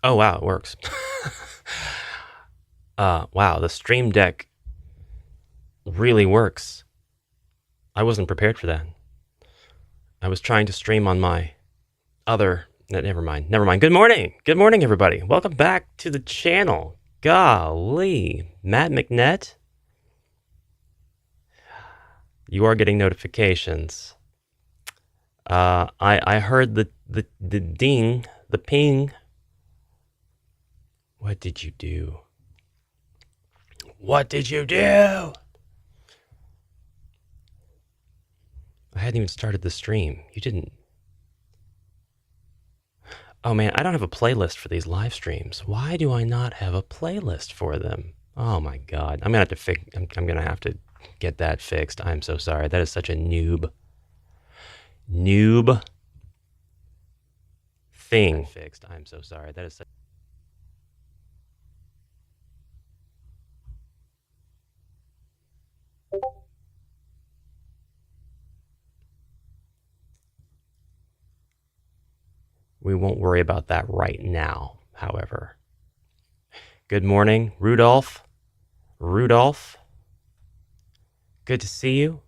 Oh, wow, it works. Wow, the Stream Deck really works. I wasn't prepared for that. I was trying to stream on my other... Never mind. Good morning, everybody. Welcome back to the channel. Golly, Matt McNett. You are getting notifications. I heard the ding, the ping. What did you do? What did you do? I hadn't even started the stream. You didn't. Oh man, I don't have a playlist for these live streams. Why do I not have a playlist for them? Oh my god. I'm gonna have to get that fixed. I'm so sorry. That is such a noob thing. Fixed. I'm so sorry. That is such... We won't worry about that right now, however. Good morning, Rudolph. Good to see you.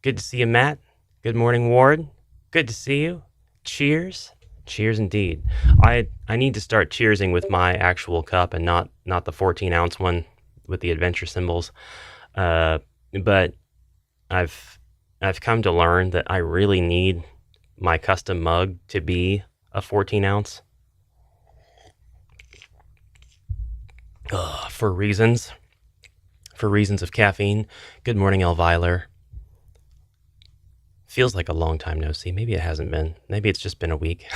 Good to see you, Matt. Good morning, Ward. Good to see you. Cheers. Cheers indeed. I need to start cheersing with my actual cup and not the 14-ounce one with the adventure symbols. But I've come to learn that I really need my custom mug to be a 14-ounce. For reasons of caffeine. Good morning, Elviler. Feels like a long time no see. Maybe it hasn't been. Maybe it's just been a week.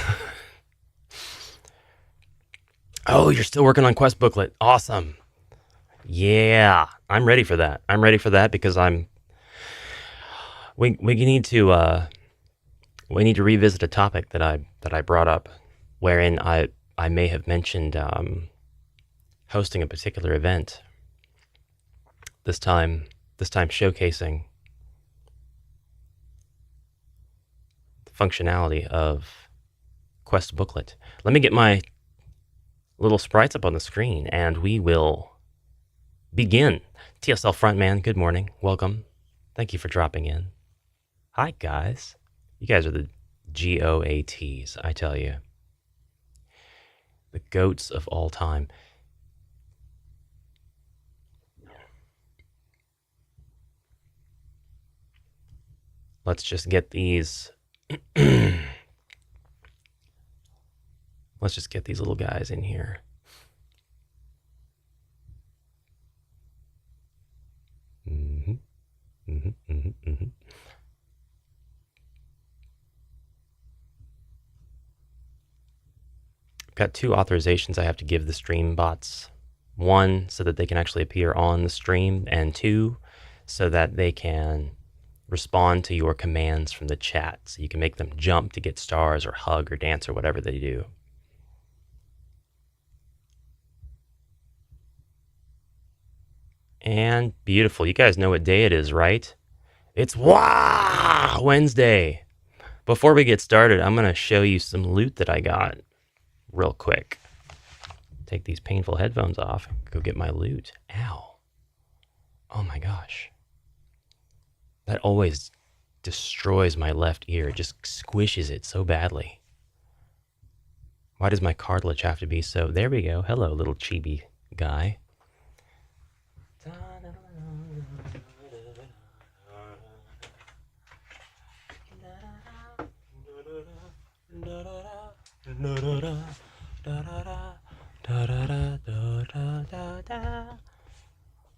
Oh, you're still working on Quest Booklet. Awesome. Yeah, I'm ready for that. Because we need to revisit a topic that I brought up, wherein I may have mentioned hosting a particular event. This time showcasing the functionality of Quest Booklet. Let me get my little sprites up on the screen, and we will begin. TSL Frontman, good morning. Welcome. Thank you for dropping in. Hi, guys. You guys are the GOATs, I tell you. The goats of all time. Let's just get these... Let's just get these little guys in here. Got 2 authorizations I have to give the stream bots. 1, so that they can actually appear on the stream, and 2, so that they can respond to your commands from the chat. So you can make them jump to get stars or hug or dance or whatever they do. And beautiful. You guys know what day it is, right? It's Wednesday. Before we get started, I'm going to show you some loot that I got real quick. Take these painful headphones off. Go get my loot. Ow. Oh my gosh. That always destroys my left ear. It just squishes it so badly. Why does my cartilage have to be so... There we go. Hello, little chibi guy.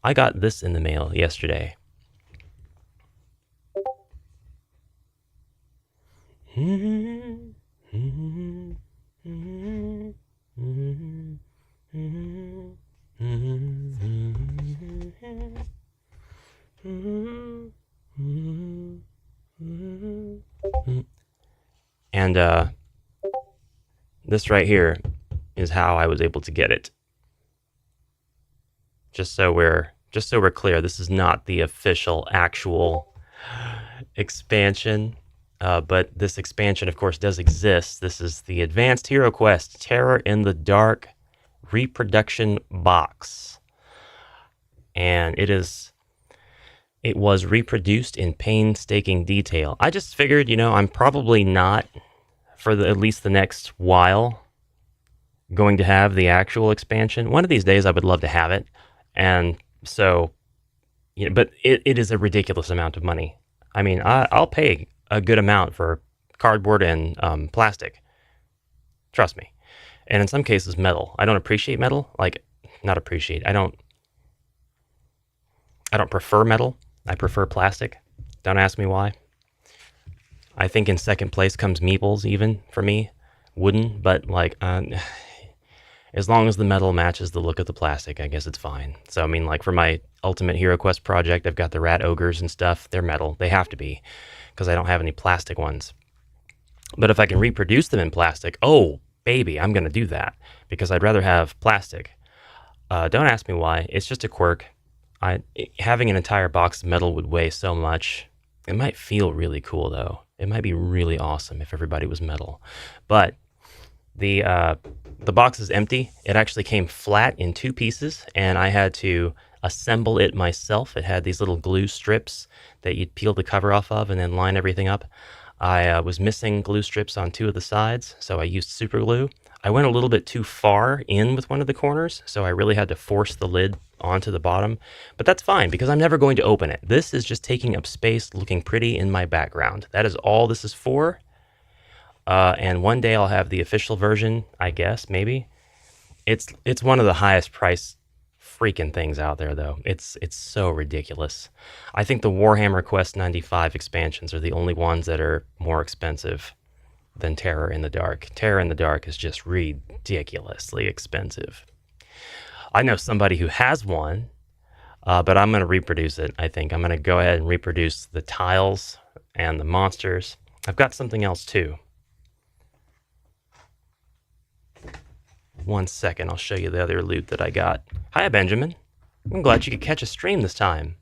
I got this in the mail yesterday. And this right here is how I was able to get it. Just so we're clear, this is not the official actual expansion, but this expansion, of course, does exist. This is the Advanced HeroQuest Terror in the Dark reproduction box. And it was reproduced in painstaking detail. I just figured, I'm probably not, for at least the next while, going to have the actual expansion. One of these days I would love to have it. And so, but it is a ridiculous amount of money. I mean, I'll pay a good amount for cardboard and plastic. Trust me. And in some cases, metal. I don't appreciate metal. Not appreciate. I don't prefer metal. I prefer plastic. Don't ask me why. I think in second place comes meeples, even for me. Wooden, but as long as the metal matches the look of the plastic, I guess it's fine. So, I mean, for my ultimate HeroQuest project, I've got the rat ogres and stuff. They're metal. They have to be, because I don't have any plastic ones. But if I can reproduce them in plastic, oh, baby, I'm going to do that, because I'd rather have plastic. Don't ask me why. It's just a quirk. Having an entire box of metal would weigh so much. It might feel really cool, though. It might be really awesome if everybody was metal. But the box is empty. It actually came flat in 2 pieces, and I had to assemble it myself. It had these little glue strips that you'd peel the cover off of and then line everything up. I was missing glue strips on 2 of the sides, so I used super glue. I went a little bit too far in with one of the corners, so I really had to force the lid onto the bottom. But that's fine, because I'm never going to open it. This is just taking up space, looking pretty in my background. That is all this is for. And one day I'll have the official version, I guess, maybe. It's one of the highest price freaking things out there, though. It's so ridiculous. I think the Warhammer Quest 95 expansions are the only ones that are more expensive than Terror in the Dark. Terror in the Dark is just ridiculously expensive. I know somebody who has one, but I'm going to reproduce it, I think. I'm going to go ahead and reproduce the tiles and the monsters. I've got something else, too. One second, I'll show you the other loot that I got. Hi, Benjamin. I'm glad you could catch a stream this time.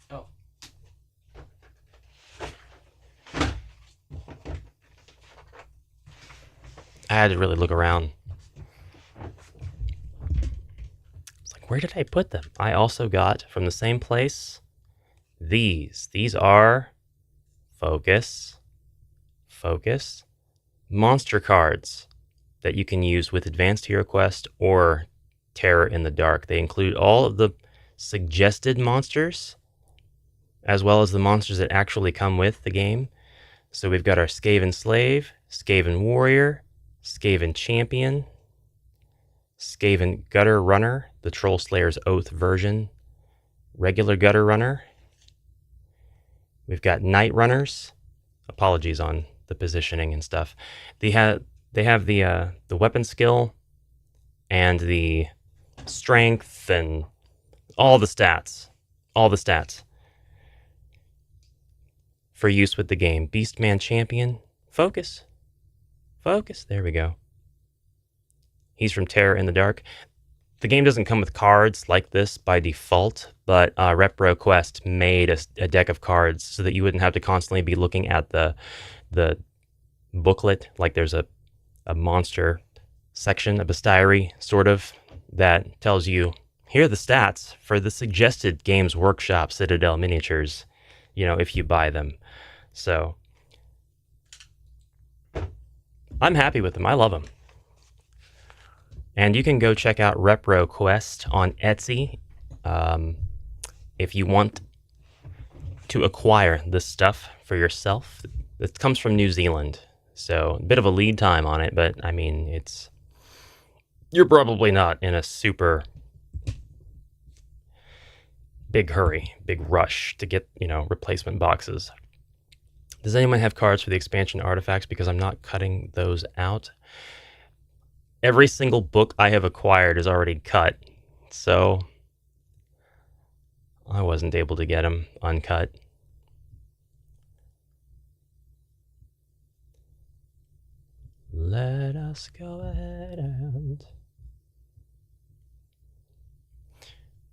Oh. I had to really look around. It's like, where did I put them? I also got, from the same place, these. These are, focus, monster cards that you can use with Advanced HeroQuest or Terror in the Dark. They include all of the suggested monsters, as well as the monsters that actually come with the game. So we've got our Skaven Slave, Skaven Warrior, Skaven Champion, Skaven Gutter Runner, the Troll Slayer's Oath version, regular Gutter Runner. We've got Night Runners. Apologies on the positioning and stuff. They have the weapon skill and the strength and all the stats. All the stats for use with the game. Beastman Champion. Focus. There we go. He's from Terror in the Dark. The game doesn't come with cards like this by default, but HeroQuest made a deck of cards so that you wouldn't have to constantly be looking at the booklet. Like there's a monster section, a bestiary, sort of, that tells you, here are the stats for the suggested Games Workshop Citadel miniatures, if you buy them. So I'm happy with them. I love them. And you can go check out HeroQuest on Etsy if you want to acquire this stuff for yourself. It comes from New Zealand, so a bit of a lead time on it, but I mean, you're probably not in a super big hurry, big rush to get, replacement boxes. Does anyone have cards for the expansion artifacts? Because I'm not cutting those out. every single book I have acquired is already cut, so I wasn't able to get them uncut. Let us go ahead and...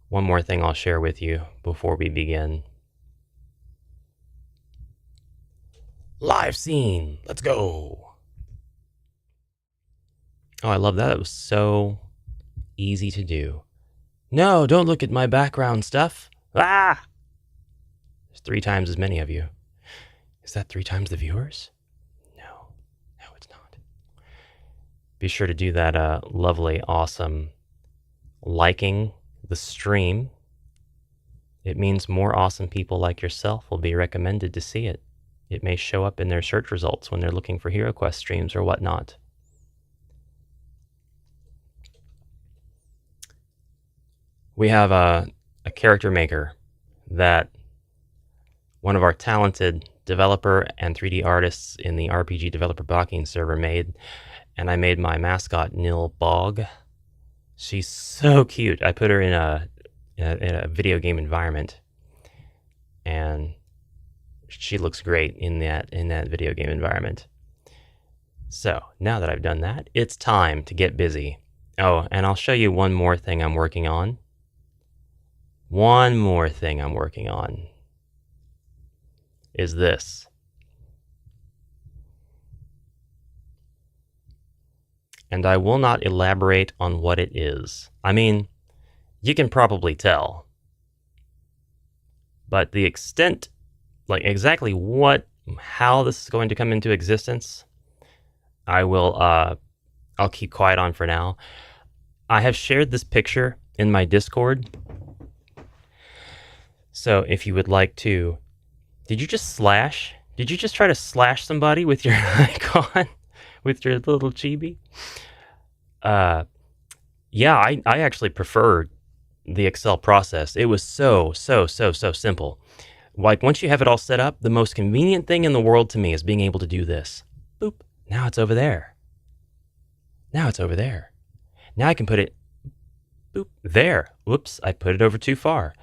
One more thing I'll share with you before we begin. Live scene! Let's go! Oh, I love that. It was so easy to do. No, don't look at my background stuff. Ah! There's 3 times as many of you. Is that 3 times the viewers? No, it's not. Be sure to do that lovely, awesome liking the stream. It means more awesome people like yourself will be recommended to see it. It may show up in their search results when they're looking for HeroQuest streams or whatnot. We have a character maker that one of our talented developer and 3D artists in the RPG Developer Blocking server made, and I made my mascot Nil Bog. She's so cute. I put her in a video game environment, and she looks great in that video game environment. So now that I've done that, it's time to get busy. Oh, and I'll show you one more thing I'm working on. One more thing I'm working on is this. And I will not elaborate on what it is. I mean, you can probably tell. But the extent, like exactly how this is going to come into existence, I'll keep quiet on for now. I have shared this picture in my Discord. So if you would like to... Did you just slash? Did you just try to slash somebody with your icon? With your little chibi? Yeah, I actually preferred the Excel process. It was so simple. Like, once you have it all set up, the most convenient thing in the world to me is being able to do this. Boop. Now it's over there. Now it's over there. Now I can put it, boop, there. Whoops, I put it over too far.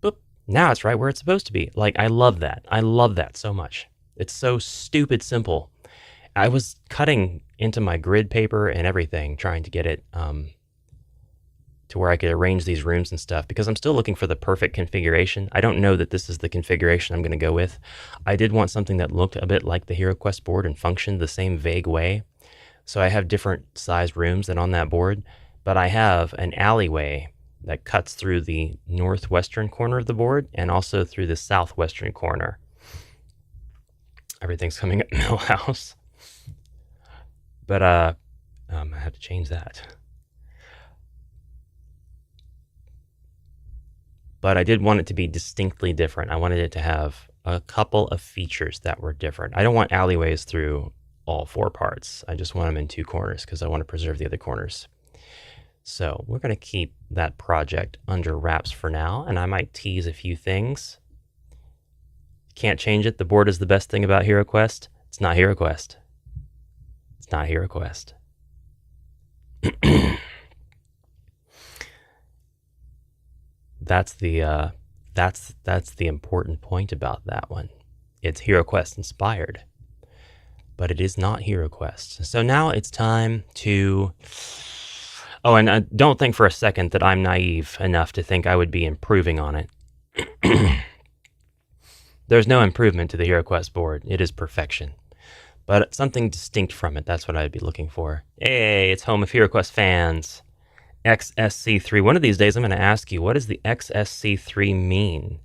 Boop. Now it's right where it's supposed to be. Like, I love that. I love that so much. It's so stupid simple. I was cutting into my grid paper and everything, trying to get it to where I could arrange these rooms and stuff, because I'm still looking for the perfect configuration. I don't know that this is the configuration I'm going to go with. I did want something that looked a bit like the HeroQuest board and functioned the same vague way. So I have different sized rooms than on that board, but I have an alleyway that cuts through the northwestern corner of the board and also through the southwestern corner. Everything's coming at Millhouse. But I have to change that. But I did want it to be distinctly different. I wanted it to have a couple of features that were different. I don't want alleyways through all 4 parts. I just want them in 2 corners because I want to preserve the other corners. So we're going to keep that project under wraps for now, and I might tease a few things. Can't change it. The board is the best thing about HeroQuest. It's not HeroQuest. It's not HeroQuest. That's the important point about that one. It's HeroQuest inspired, but it is not HeroQuest. So now it's time to... Oh, and don't think for a second that I'm naive enough to think I would be improving on it. There's no improvement to the HeroQuest board. It is perfection. But something distinct from it, that's what I'd be looking for. Hey, it's home of HeroQuest fans. XSC3. One of these days I'm going to ask you, what does the XSC3 mean?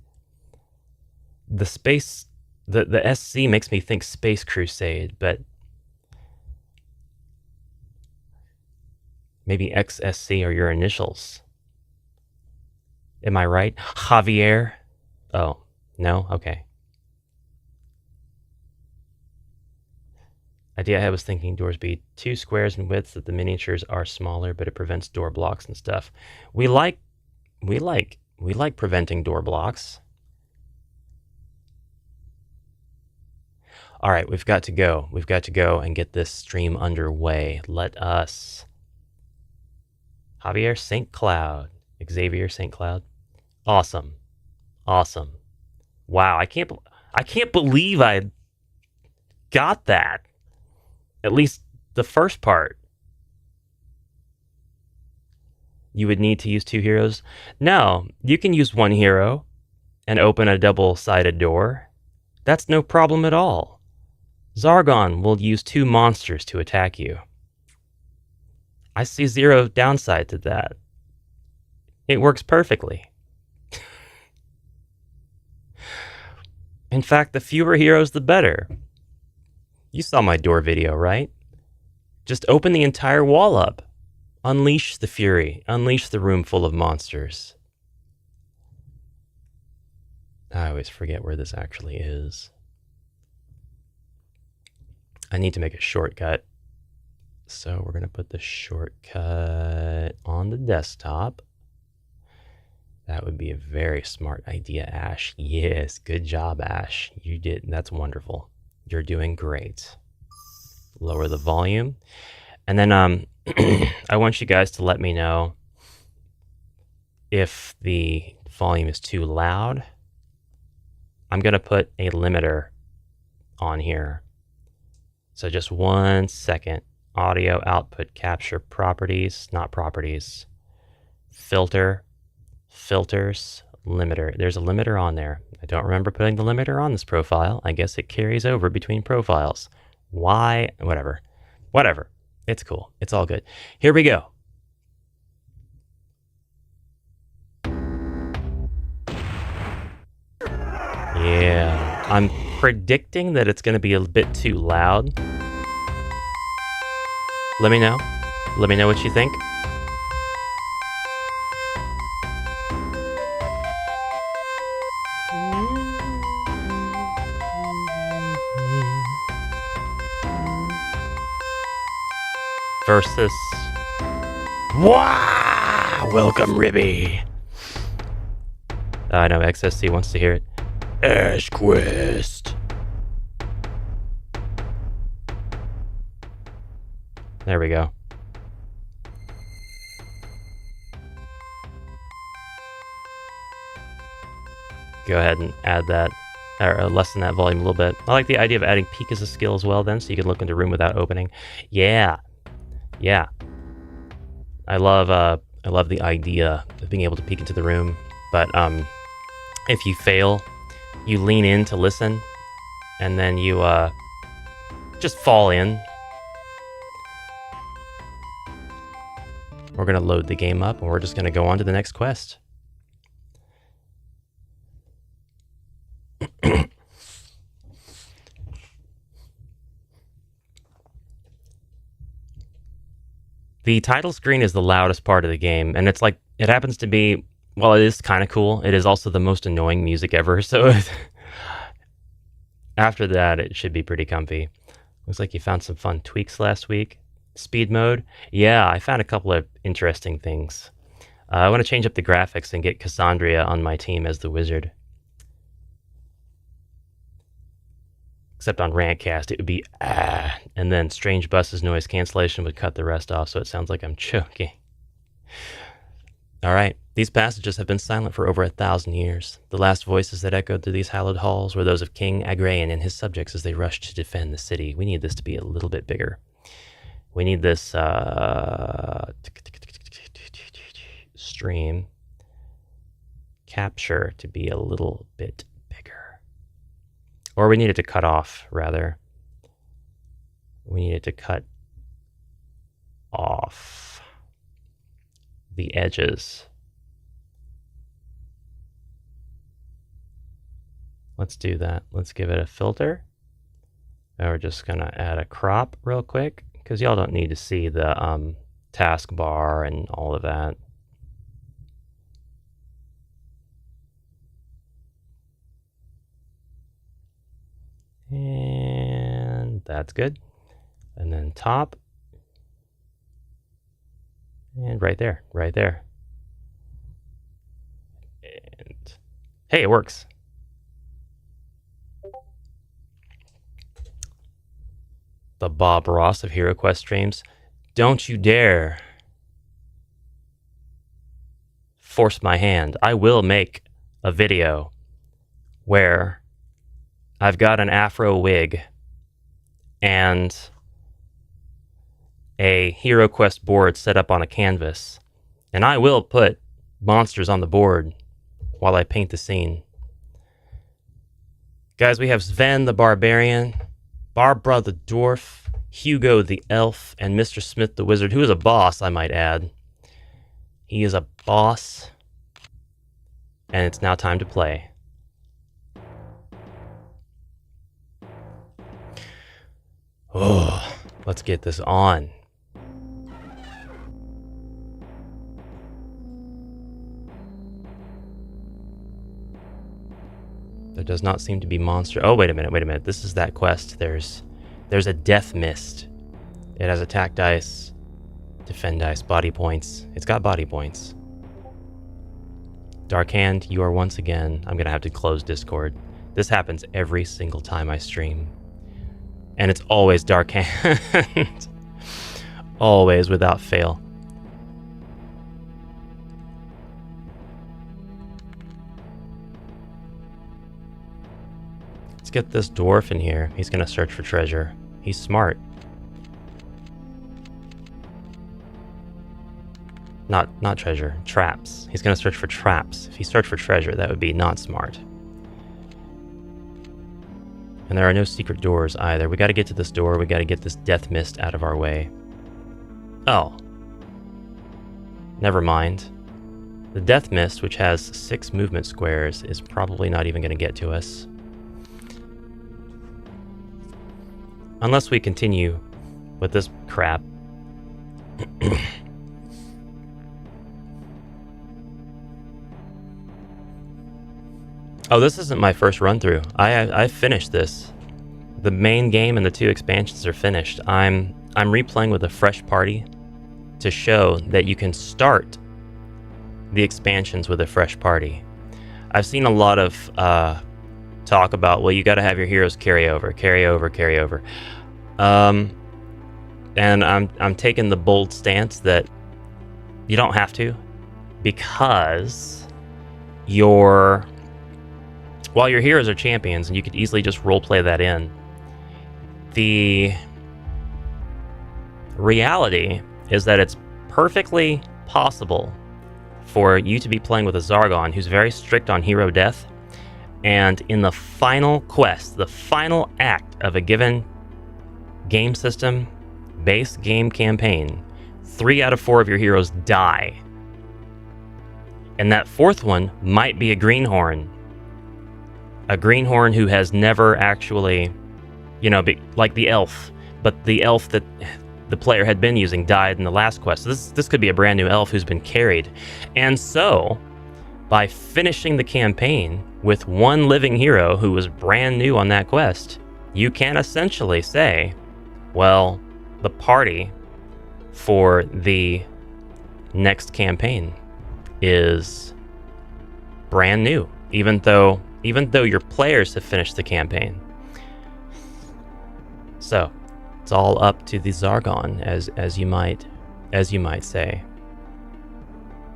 The space... The SC makes me think Space Crusade, but... Maybe XSC are your initials. Am I right? Javier? Oh, no? Okay. Idea I was thinking doors be 2 squares in width, that the miniatures are smaller, but it prevents door blocks and stuff. We like preventing door blocks. All right, we've got to go. We've got to go and get this stream underway. Let us Javier St. Cloud. Xavier St. Cloud. Awesome. Awesome. Wow, I can't believe I got that. At least the first part. You would need to use 2 heroes? No, you can use 1 hero and open a double-sided door. That's no problem at all. Zargon will use 2 monsters to attack you. I see 0 downside to that. It works perfectly. In fact, the fewer heroes, the better. You saw my door video, right? Just open the entire wall up. Unleash the fury. Unleash the room full of monsters. I always forget where this actually is. I need to make a shortcut. So we're going to put the shortcut on the desktop. That would be a very smart idea, Ash. Yes, good job, Ash. You did. That's wonderful. You're doing great. Lower the volume. And then I want you guys to let me know if the volume is too loud. I'm going to put a limiter on here. So just 1 second. Audio output capture properties, not properties. Filter, filters, limiter. There's a limiter on there. I don't remember putting the limiter on this profile. I guess it carries over between profiles. Why? Whatever. Whatever. It's cool. It's all good. Here we go. Yeah. I'm predicting that it's going to be a bit too loud. Let me know. Let me know what you think. Versus... Wow! Welcome, Ribby! I know XSC wants to hear it. HeroQuest! There we go. Go ahead and add that, or lessen that volume a little bit. I like the idea of adding peek as a skill as well then, so you can look into a room without opening. Yeah. Yeah. I love the idea of being able to peek into the room, but if you fail, you lean in to listen, and then you just fall in. We're going to load the game up, and we're just going to go on to the next quest. The title screen is the loudest part of the game, and it's like, it happens to be, well, it is kind of cool. It is also the most annoying music ever, so after that, it should be pretty comfy. Looks like you found some fun tweaks last week. Speed mode? Yeah, I found a couple of interesting things. I want to change up the graphics and get Cassandra on my team as the wizard. Except on Rantcast, it would be and then Strange Bus's noise cancellation would cut the rest off, so it sounds like I'm choking. All right, these passages have been silent for over 1,000 years. The last voices that echoed through these hallowed halls were those of King Agrayan and his subjects as they rushed to defend the city. We need this to be a little bit bigger. We need this stream capture to be a little bit bigger. Or we need it to cut off, rather. We need it to cut off the edges. Let's do that. Let's give it a filter. And we're just going to add a crop real quick, because y'all don't need to see the taskbar and all of that. And that's good. And then top. And right there, right there. And hey, it works. The Bob Ross of HeroQuest streams. Don't you dare force my hand. I will make a video where I've got an afro wig and a HeroQuest board set up on a canvas, and I will put monsters on the board while I paint the scene. Guys, we have Sven the Barbarian, Barbara the Dwarf, Hugo the Elf, and Mr. Smith the Wizard, who is a boss, I might add. He is a boss, and it's now time to play. Oh, let's get this on. There does not seem to be monster. Oh, wait a minute. This is that quest. There's a death mist. It has attack dice, defend dice, body points. It's got body points. Dark Hand, you are once again... I'm going to have to close Discord. This happens every single time I stream. And it's always Dark Hand. Always, without fail. Let's get this dwarf in here. He's going to search for treasure. He's smart. Not treasure, traps. He's going to search for traps. If he searched for treasure, that would be not smart. And there are no secret doors either. We got to get to this door. We got to get this death mist out of our way. Oh. Never mind. The death mist, which has 6 movement squares, is probably not even going to get to us. Unless we continue with this crap. Oh, this isn't my first run through. I finished this. The main game and the 2 expansions are finished. I'm replaying with a fresh party to show that you can start the expansions with a fresh party. I've seen a lot of talk about, well, you got to have your heroes carry over. And I'm taking the bold stance that you don't have to, because while your heroes are champions, and you could easily just roleplay that in, the reality is that it's perfectly possible for you to be playing with a Zargon who's very strict on hero death, and in the final quest, the final act of a given game system, base game campaign, 3 out of 4 of your heroes die. And that 4th one might be a greenhorn. A greenhorn who has never actually, like the elf, but the elf that the player had been using died in the last quest. So this could be a brand new elf who's been carried. And so, by finishing the campaign with 1 living hero who was brand new on that quest, you can essentially say, well, the party for the next campaign is brand new, even though your players have finished the campaign. So it's all up to the Zargon, as you might say.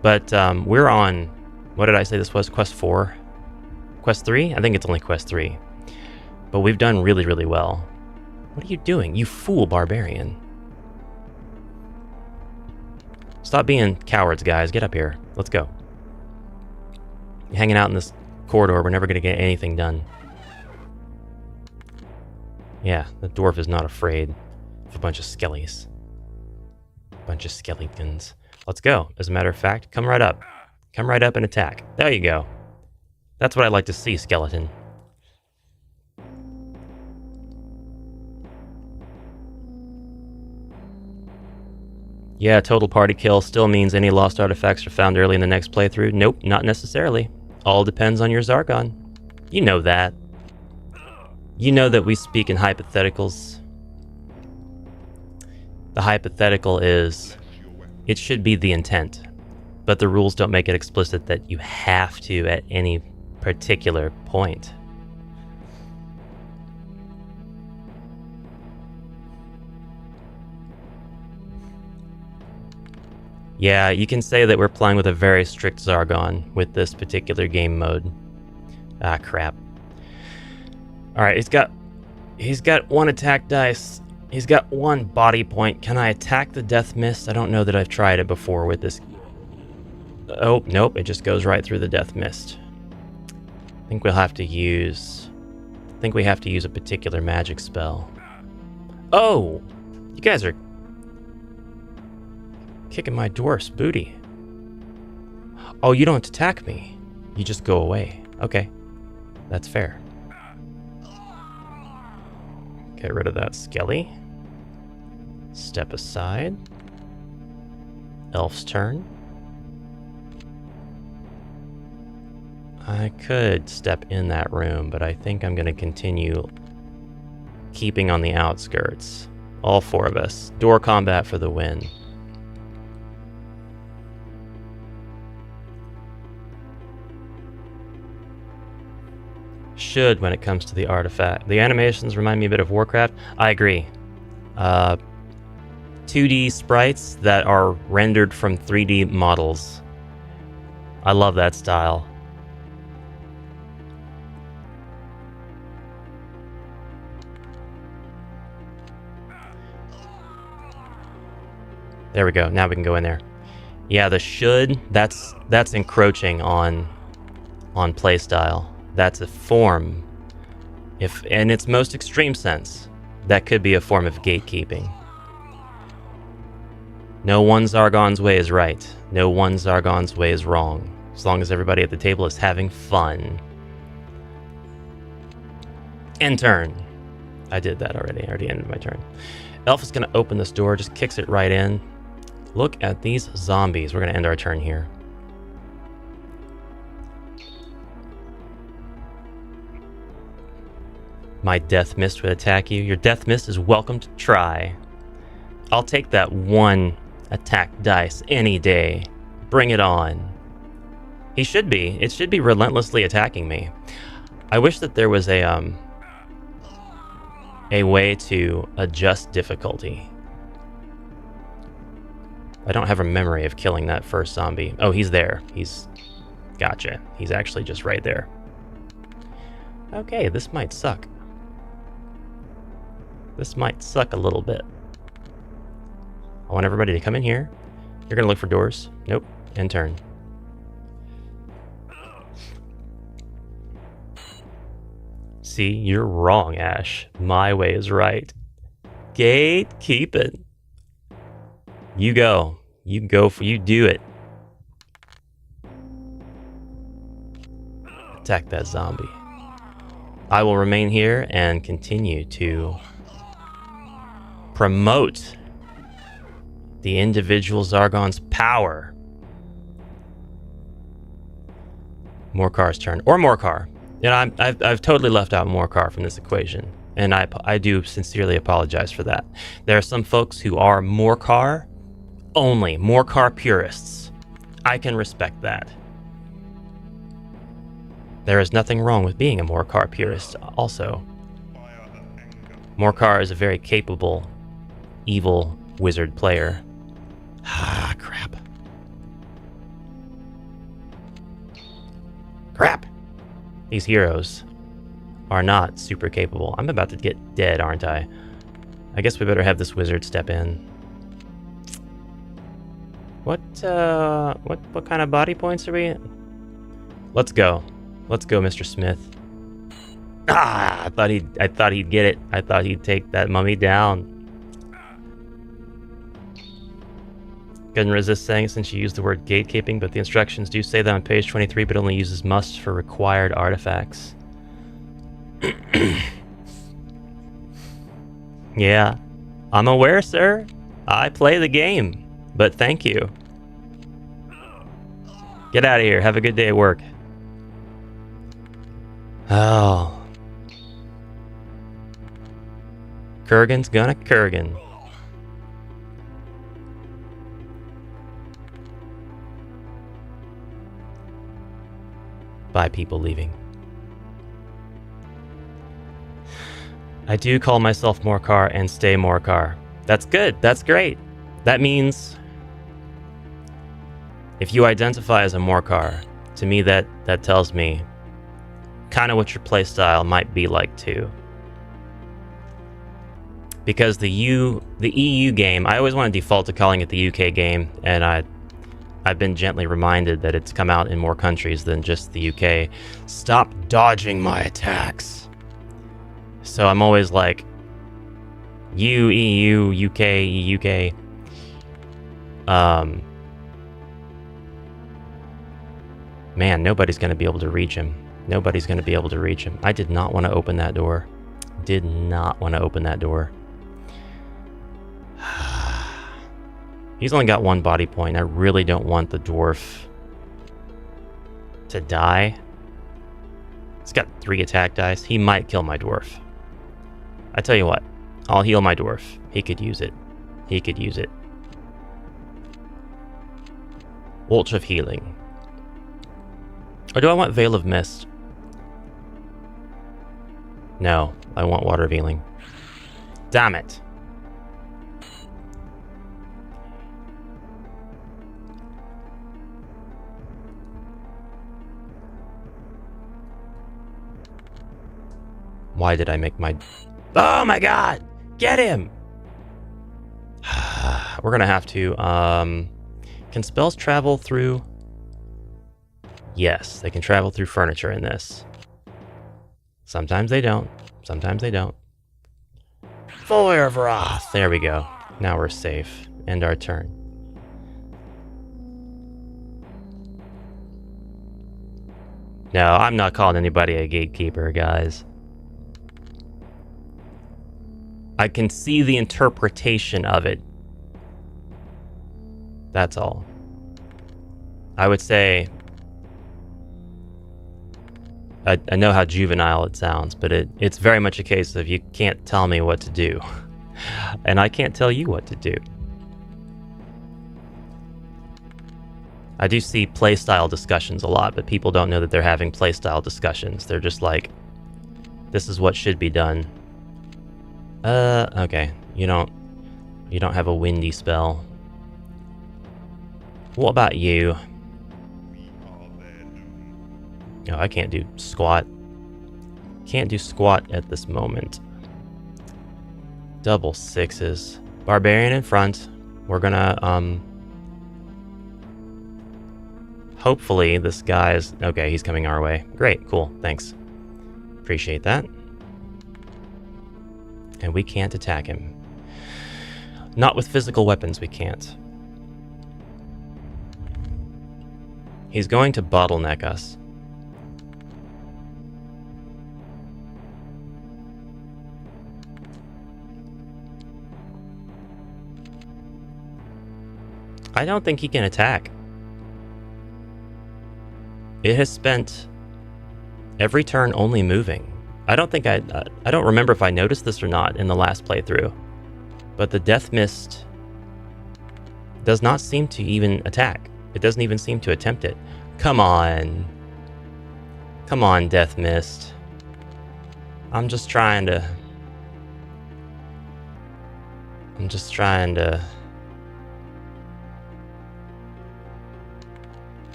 But we're on, what did I say this was? Quest 4? Quest 3? I think it's only Quest 3. But we've done really, really well. What are you doing, you fool barbarian? Stop being cowards, guys. Get up here. Let's go. You're hanging out in this corridor. We're never going to get anything done. Yeah, the dwarf is not afraid of a bunch of skellies. Bunch of skeletons. Let's go. As a matter of fact, come right up. Come right up and attack. There you go. That's what I like to see, skeleton. Yeah, total party kill still means any lost artifacts are found early in the next playthrough. Nope, not necessarily. All depends on your Zargon. You know that. You know that we speak in hypotheticals. The hypothetical is, it should be the intent, but the rules don't make it explicit that you have to at any particular point. Yeah, you can say that we're playing with a very strict Zargon with this particular game mode. Ah, crap. Alright, he's got 1 attack dice. He's got 1 body point. Can I attack the Death Mist? I don't know that I've tried it before with this. Oh, nope, it just goes right through the Death Mist. I think we have to use a particular magic spell. Oh! You guys are kicking my dwarf's booty. Oh, you don't attack me. You just go away. Okay. That's fair. Get rid of that skelly. Step aside. Elf's turn. I could step in that room, but I think I'm going to continue keeping on the outskirts. All 4 of us. Door combat for the win. Should when it comes to the artifact. The animations remind me a bit of Warcraft. I agree. 2D sprites that are rendered from 3D models. I love that style. There we go. Now we can go in there. Yeah, the should, that's encroaching on playstyle. That's a form. If in its most extreme sense, that could be a form of gatekeeping. No one Zargon's way is right. No one Zargon's way is wrong. As long as everybody at the table is having fun. End turn. I did that already. I already ended my turn. Elf is going to open this door, just kicks it right in. Look at these zombies. We're going to end our turn here. My Death Mist would attack you. Your Death Mist is welcome to try. I'll take that 1 attack dice any day. Bring it on. It should be relentlessly attacking me. I wish that there was a way to adjust difficulty. I don't have a memory of killing that first zombie. Oh, he's there. Gotcha. He's actually just right there. Okay, this might suck. This might suck a little bit. I want everybody to come in here. You're gonna look for doors. Nope. End turn. See, you're wrong, Ash. My way is right. Gatekeeping. You go. You do it. Attack that zombie. I will remain here and continue to promote the individual Zargon's power. Morkar's turn. Or Morkar. And I've totally left out Morkar from this equation. And I do sincerely apologize for that. There are some folks who are Morkar only, Morkar purists. I can respect that. There is nothing wrong with being a Morkar purist also. Morkar is a very capable, evil wizard player. Ah, crap. Crap! These heroes are not super capable. I'm about to get dead, aren't I? I guess we better have this wizard step in. What kind of body points are we at? Let's go. Let's go, Mr. Smith. Ah, I thought he'd get it. I thought he'd take that mummy down. Couldn't resist saying it since you used the word gatekeeping, but the instructions do say that on page 23, but only uses must for required artifacts. Yeah, I'm aware, sir. I play the game, but thank you. Get out of here. Have a good day at work. Oh. Kurgan's gonna Kurgan. By people leaving. I do call myself Morkar and stay Morkar. That's good. That's great. That means If you identify as a Morcar, to me that tells me kind of what your playstyle might be like too. Because the EU game, I always want to default to calling it the UK game, and I've been gently reminded that it's come out in more countries than just the UK. Stop dodging my attacks. So I'm always like, EU, UK. Man, nobody's going to be able to reach him. Nobody's going to be able to reach him. I did not want to open that door. Did not want to open that door. He's only got one body point. I really don't want the dwarf to die. He's got 3 attack dice. He might kill my dwarf. I tell you what, I'll heal my dwarf. He could use it. He could use it. Ultra of Healing. Or do I want Veil of Mist? No, I want Water of Healing. Damn it. Why did I make my... Oh my god! Get him! We're gonna have to... Can spells travel through... Yes, they can travel through furniture in this. Sometimes they don't. Sometimes they don't. Fire of Wrath! There we go. Now we're safe. End our turn. No, I'm not calling anybody a gatekeeper, guys. I can see the interpretation of it. That's all. I would say... I know how juvenile it sounds, but it's very much a case of you can't tell me what to do. And I can't tell you what to do. I do see playstyle discussions a lot, but people don't know that they're having playstyle discussions. They're just like, this is what should be done. Okay. You don't have a windy spell. What about you? No, I can't do squat. Can't do squat at this moment. Double 6s. Barbarian in front. We're gonna, hopefully this guy's... Okay, he's coming our way. Great, cool, thanks. Appreciate that. And we can't attack him. Not with physical weapons, we can't. He's going to bottleneck us. I don't think he can attack. It has spent every turn only moving. I don't think I don't remember if I noticed this or not in the last playthrough, but the Death Mist does not seem to even attack. It doesn't even seem to attempt it. Come on. Come on, Death Mist. I'm just trying to...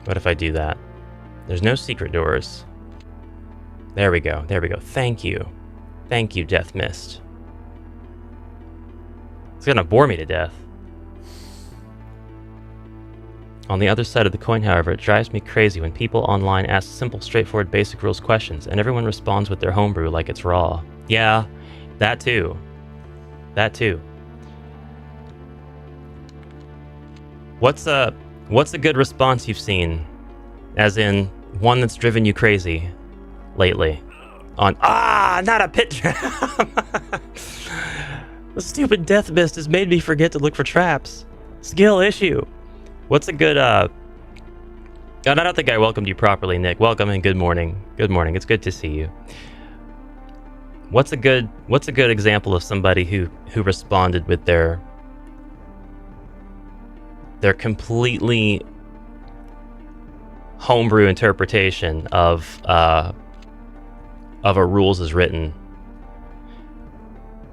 What if I do that? There's no secret doors. There we go. There we go. Thank you. Thank you, Death Mist. It's gonna bore me to death. On the other side of the coin, however, it drives me crazy when people online ask simple, straightforward, basic rules questions, and everyone responds with their homebrew like it's raw. Yeah, that too. That too. What's a good response you've seen? As in, one that's driven you crazy lately? On, not a pit trap! The stupid Death Mist has made me forget to look for traps. Skill issue. What's a good, I don't think I welcomed you properly, Nick. Welcome and good morning. Good morning. It's good to see you. What's a good example of somebody who responded with their completely homebrew interpretation of a rules as written?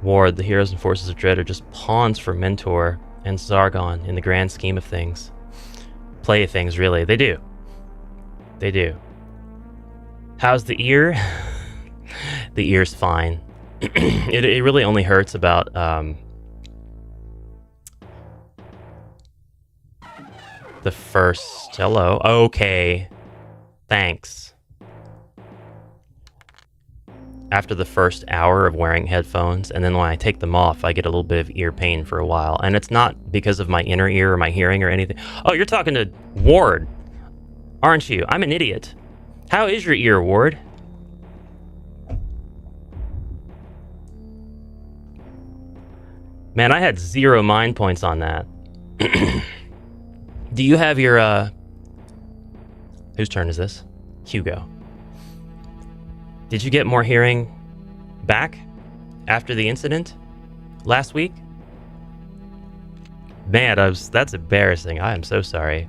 Ward, the heroes and forces of dread are just pawns for Mentor and Zargon in the grand scheme of things. playthings, really. They do. They do. How's the ear? The ear's fine. It really only hurts about the first... Hello. Okay. Thanks. After the first hour of wearing headphones, and then when I take them off, I get a little bit of ear pain for a while. And it's not because of my inner ear or my hearing or anything. Oh, you're talking to Ward, aren't you? I'm an idiot. How is your ear, Ward? Man, I had 0 mind points on that. Do you have your, whose turn is this? Hugo. Did you get more hearing back after the incident last week? Man, that's embarrassing. I am so sorry.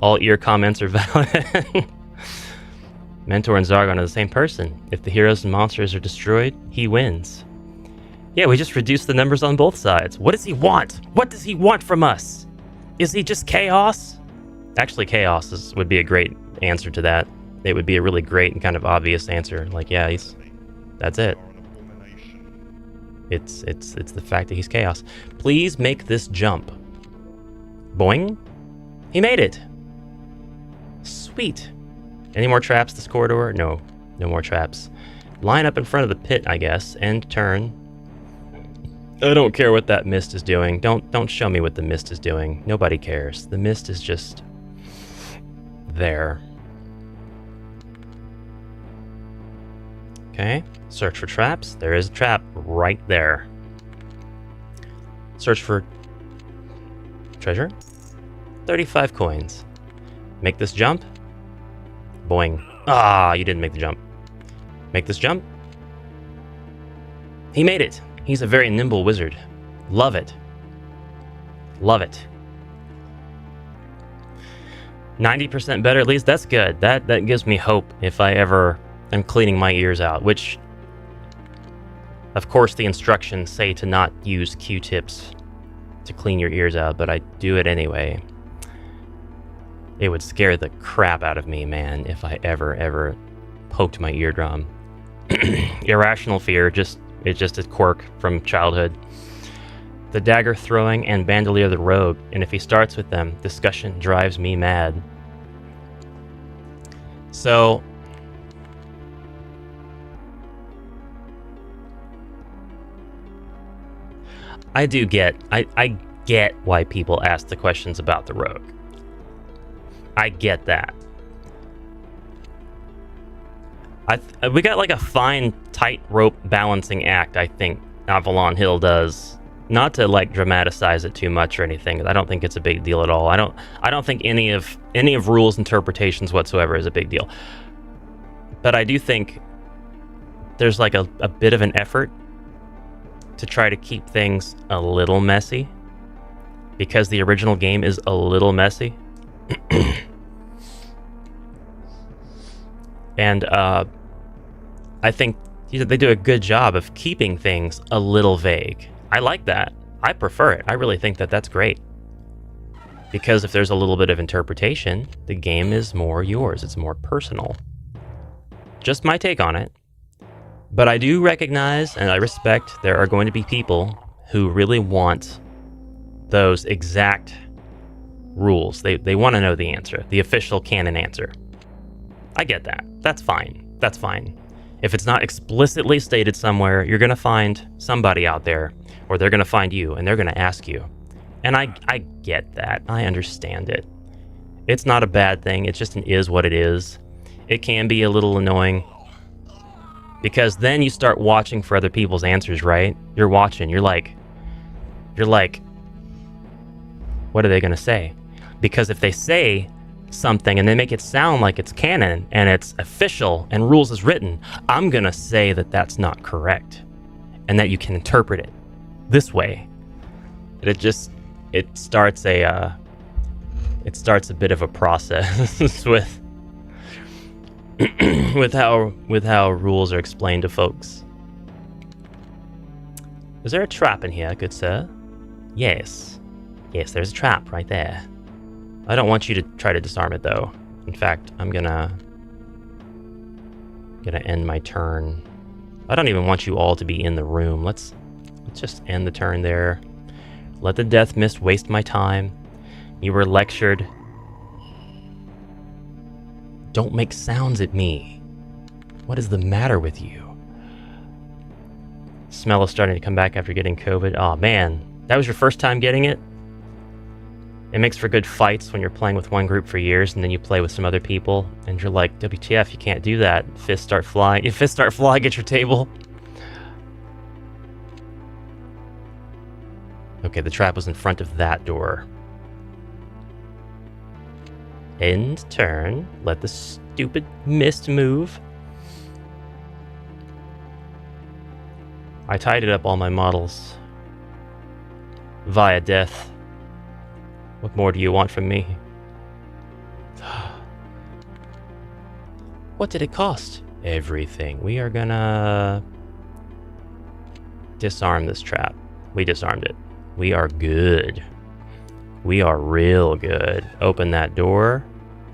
All ear comments are valid. Mentor and Zargon are the same person. If the heroes and monsters are destroyed, he wins. Yeah, we just reduced the numbers on both sides. What does he want? What does he want from us? Is he just chaos? Actually, chaos would be a great answer to that. It would be a really great and kind of obvious answer. Like, yeah, that's it. It's the fact that he's chaos. Please make this jump. Boing. He made it. Sweet. Any more traps this corridor? No. No more traps. Line up in front of the pit, I guess, and turn. I don't care what that mist is doing. Don't show me what the mist is doing. Nobody cares. The mist is just there. Okay. Search for traps. There is a trap right there. Search for treasure. 35 coins. Make this jump. Boing. Ah, you didn't make the jump. Make this jump. He made it. He's a very nimble wizard. Love it. Love it. 90% better, at least. That's good. That gives me hope if I ever am cleaning my ears out, which, of course, the instructions say to not use Q-tips to clean your ears out, but I do it anyway. It would scare the crap out of me, man, if I ever poked my eardrum. Irrational fear, it's just a quirk from childhood. The dagger throwing and bandolier the rogue, and if he starts with them, discussion drives me mad. So, I get why people ask the questions about the rogue. I get that. We got like a fine tightrope balancing act, I think Avalon Hill does. Not to like dramatize it too much or anything. I don't think it's a big deal at all. I don't think any of rules interpretations whatsoever is a big deal. But I do think there's like a bit of an effort to try to keep things a little messy, because the original game is a little messy. And I think they do a good job of keeping things a little vague. I like that. I prefer it. I really think that that's great. Because if there's a little bit of interpretation, the game is more yours. It's more personal. Just my take on it. But I do recognize and I respect there are going to be people who really want those exact rules. They want to know the answer, the official canon answer. I get that. That's fine. That's fine. If it's not explicitly stated somewhere, you're going to find somebody out there, or they're going to find you, and they're going to ask you. And I get that. I understand it. It's not a bad thing. It just is what it is. It can be a little annoying, because then you start watching for other people's answers, right? You're watching. You're like, what are they going to say? Because if they say something and they make it sound like it's canon and it's official and rules as written, I'm going to say that that's not correct and that you can interpret it this way. It starts a bit of a process with how rules are explained to folks. Is there a trap in here, good sir? Yes. Yes, there's a trap right there. I don't want you to try to disarm it, though. In fact, I'm gonna end my turn. I don't even want you all to be in the room. Let's just end the turn there. Let the death mist waste my time. You were lectured. Don't make sounds at me. What is the matter with you? Smell is starting to come back after getting COVID. Oh man, that was your first time getting it? It makes for good fights when you're playing with one group for years and then you play with some other people and you're like, WTF, you can't do that. Fists start flying. If fists start flying at your table. Okay, the trap was in front of that door. End turn. Let the stupid mist move. I tidied up all my models. Via death. What more do you want from me? What did it cost? Everything. We are gonna disarm this trap. We disarmed it. We are good. We are real good. Open that door.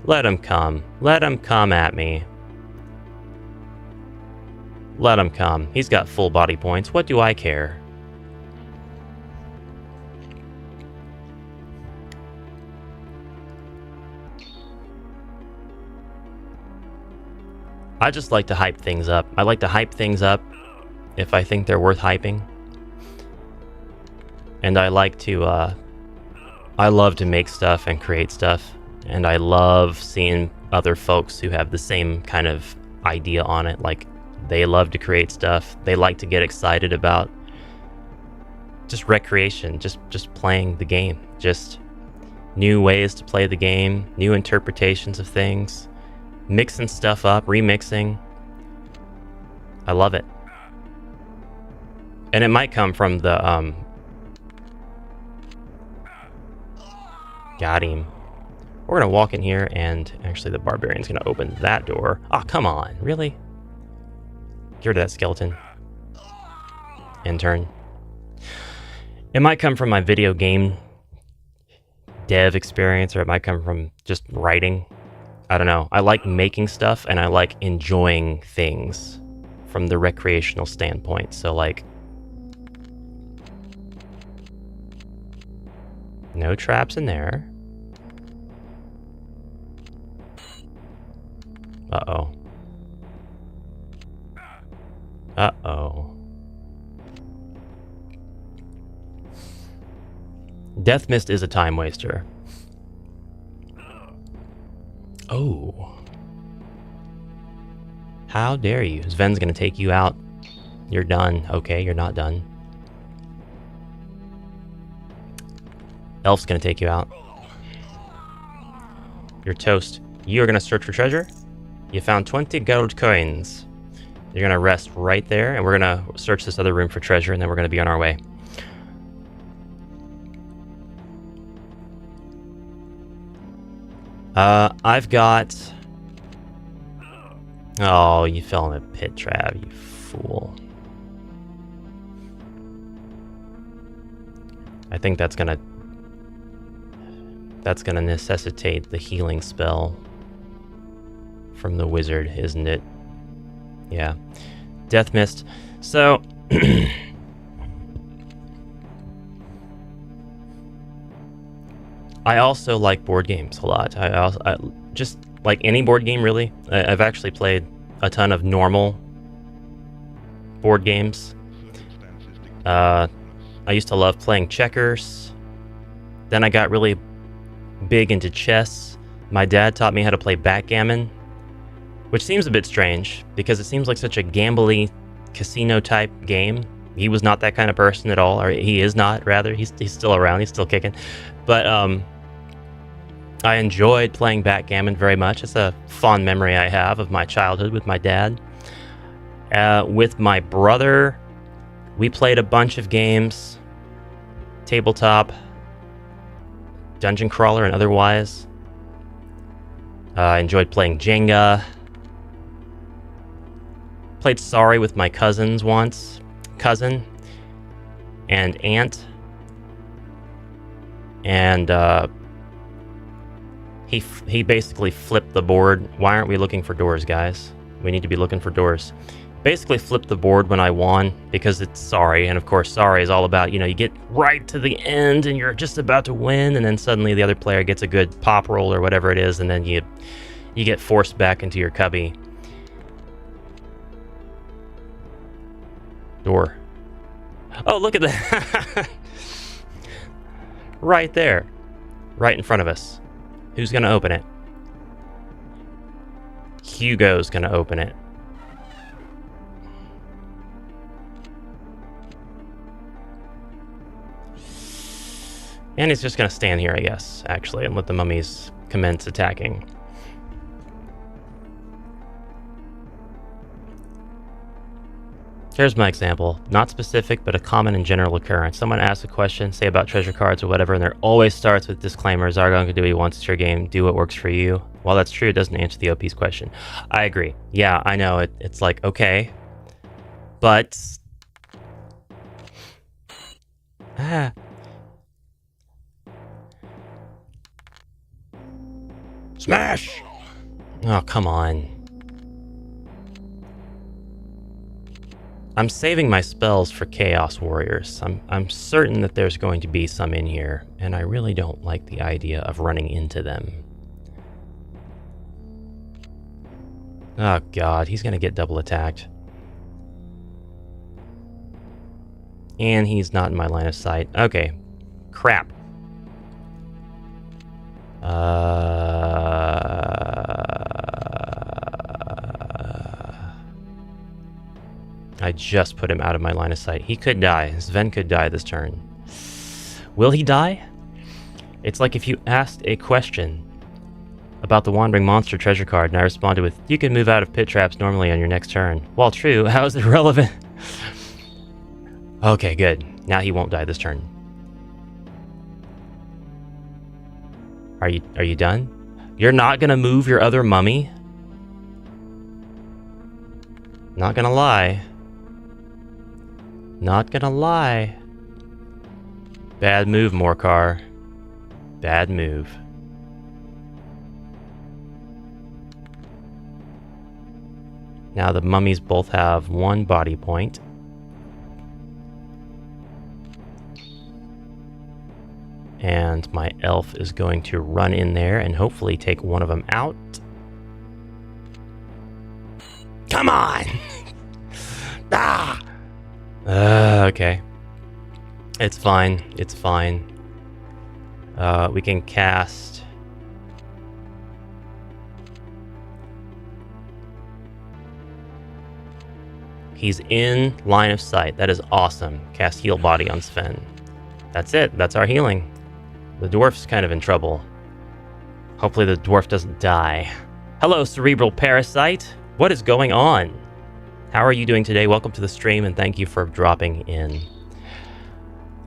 Let him come. Let him come at me. Let him come. He's got full body points. What do I care? I just like to hype things up. I like to hype things up if I think they're worth hyping. And I like to, I love to make stuff and create stuff. And I love seeing other folks who have the same kind of idea on it. Like, they love to create stuff. They like to get excited about just recreation, just playing the game. Just new ways to play the game, new interpretations of things. Mixing stuff up, remixing. I love it. And it might come from the, got him. We're gonna walk in here and actually the barbarian's gonna open that door. Oh, come on, really? Get rid of that skeleton. End turn. It might come from my video game dev experience, or it might come from just writing. I don't know. I like making stuff and I like enjoying things from the recreational standpoint. So like, no traps in there. Uh-oh. Uh-oh. Death Mist is a time waster. Oh. How dare you? Sven's gonna take you out. You're done. Okay, you're not done. Elf's gonna take you out. You're toast. You're gonna search for treasure. You found 20 gold coins. You're gonna rest right there, and we're gonna search this other room for treasure, and then we're gonna be on our way. I've got... Oh, you fell in a pit trap, you fool. I think that's gonna necessitate the healing spell from the wizard, isn't it? Yeah. Death Mist. So... I also like board games a lot. I just like any board game, really. I've actually played a ton of normal board games. I used to love playing checkers. Then I got really big into chess. My dad taught me how to play backgammon, which seems a bit strange because it seems like such a gambly casino type game. He was not that kind of person at all, or he is not, rather. He's still around, he's still kicking. But I enjoyed playing backgammon very much. It's a fond memory I have of my childhood with my dad. With my brother, we played a bunch of games. Tabletop, dungeon crawler, and otherwise. I enjoyed playing Jenga. Played Sorry with my cousins once. and Ant. And he basically flipped the board. Why aren't we looking for doors, guys? We need to be looking for doors. Basically flipped the board when I won because it's sorry. And of course, sorry is all about, you get right to the end and you're just about to win. And then suddenly the other player gets a good pop roll or whatever it is. And then you get forced back into your cubby. Door. Oh, look at that. Right there. Right in front of us. Who's going to open it? Hugo's going to open it. And he's just going to stand here, I guess, actually, and let the mummies commence attacking. Here's my example. Not specific, but a common and general occurrence. Someone asks a question, say about treasure cards or whatever, and there always starts with disclaimers. Argon can do what he wants. It's your game. Do what works for you. While that's true, it doesn't answer the OP's question. I agree. Yeah, I know. It's like, okay. But... Smash! Oh, come on. I'm saving my spells for Chaos Warriors. I'm certain that there's going to be some in here, and I really don't like the idea of running into them. Oh god, he's gonna get double attacked. And he's not in my line of sight. Okay. Crap. I just put him out of my line of sight. He could die. Sven could die this turn. Will he die? It's like if you asked a question about the Wandering Monster treasure card, and I responded with, you can move out of pit traps normally on your next turn. While true, how is it relevant? Okay, good. Now he won't die this turn. Are you done? You're not gonna move your other mummy? Not gonna lie. Not gonna lie. Bad move, Morcar. Bad move. Now the mummies both have 1 body point. And my elf is going to run in there and hopefully take one of them out. Come on! Ah! Okay. It's fine. It's fine. We can cast... He's in line of sight. That is awesome. Cast Heal Body on Sven. That's it. That's our healing. The dwarf's kind of in trouble. Hopefully the dwarf doesn't die. Hello, Cerebral Parasite. What is going on? How are you doing today? Welcome to the stream and thank you for dropping in.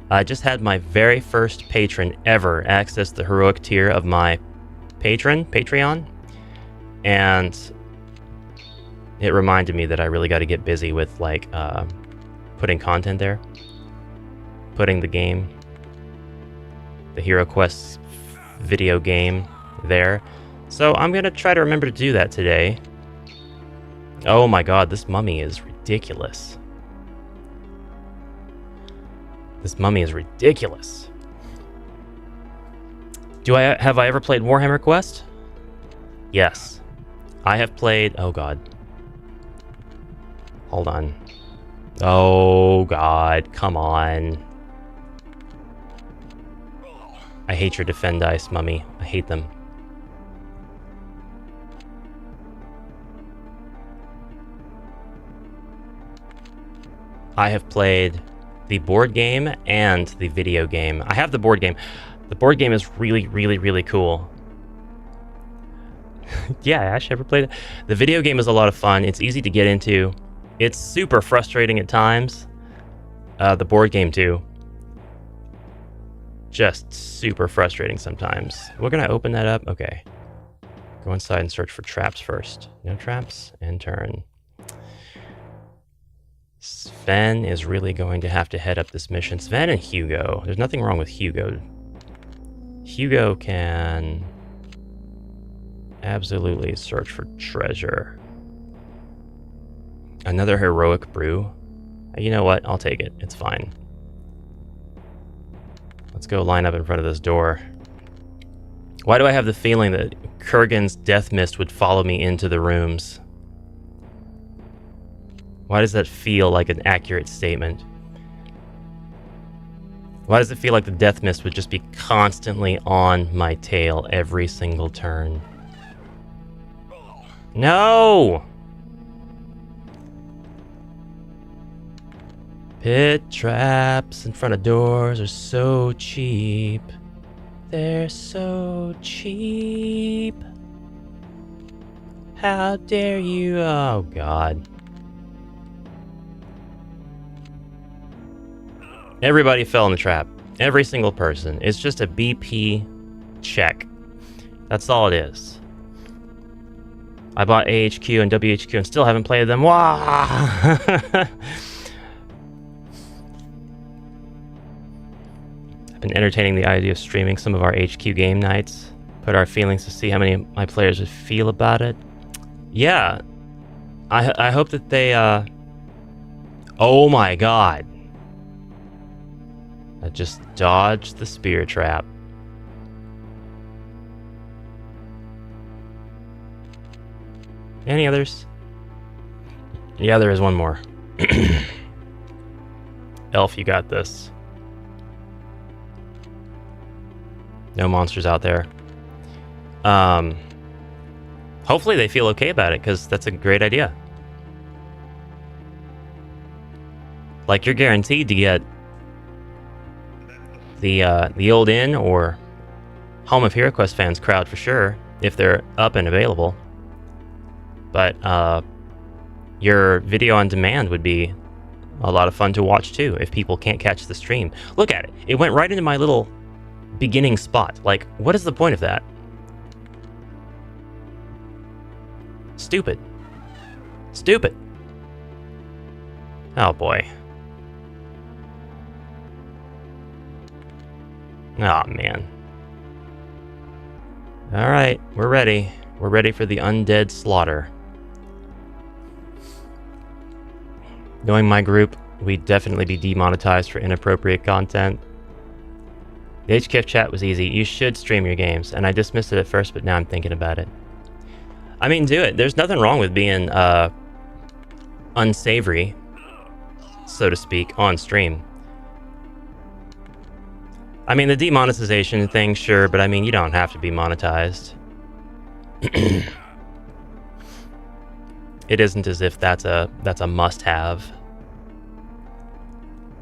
I just had my very first patron ever access the heroic tier of my Patreon. And it reminded me that I really got to get busy with putting content there. Putting the game, the HeroQuest video game there. So I'm going to try to remember to do that today. Oh my god, this mummy is ridiculous. This mummy is ridiculous. Have I ever played Warhammer Quest? Yes. I have played... Oh god. Hold on. Oh god, come on. I hate your defend dice, mummy. I hate them. I have played the board game and the video game. I have the board game. The board game is really, really, really cool. Yeah, I actually never played it. The video game is a lot of fun. It's easy to get into. It's super frustrating at times. The board game too. Just super frustrating sometimes. We're gonna open that up. Okay. Go inside and search for traps first. No traps, and turn. Sven is really going to have to head up this mission. Sven and Hugo. There's nothing wrong with Hugo. Hugo can absolutely search for treasure. Another heroic brew. You know what? I'll take it. It's fine. Let's go line up in front of this door. Why do I have the feeling that Kurgan's death mist would follow me into the rooms? Why does that feel like an accurate statement? Why does it feel like the death mist would just be constantly on my tail every single turn? No! Pit traps in front of doors are so cheap. They're so cheap. How dare you? Oh, God. Everybody fell in the trap. Every single person. It's just a BP check. That's all it is. I bought AHQ and WHQ and still haven't played them. Wah! I've been entertaining the idea of streaming some of our HQ game nights. Put our feelings to see how many of my players would feel about it. Yeah. I hope that they, Oh my God. I just dodged the spear trap. Any others? Yeah, there is one more. Elf, you got this. No monsters out there. Hopefully they feel okay about it, because that's a great idea. Like, you're guaranteed to get the old inn or home of HeroQuest fans crowd for sure, if they're up and available. But your video on demand would be a lot of fun to watch too, if people can't catch the stream. Look at it. It went right into my little beginning spot. Like, what is the point of that? Stupid. Stupid. Oh boy. Oh man. Alright, we're ready. We're ready for the undead slaughter. Knowing my group, we'd definitely be demonetized for inappropriate content. The HKF chat was easy. You should stream your games. And I dismissed it at first, but now I'm thinking about it. I mean, do it. There's nothing wrong with being unsavory, so to speak, on stream. I mean, the demonetization thing, sure, but I mean, you don't have to be monetized. It isn't as if that's a must-have.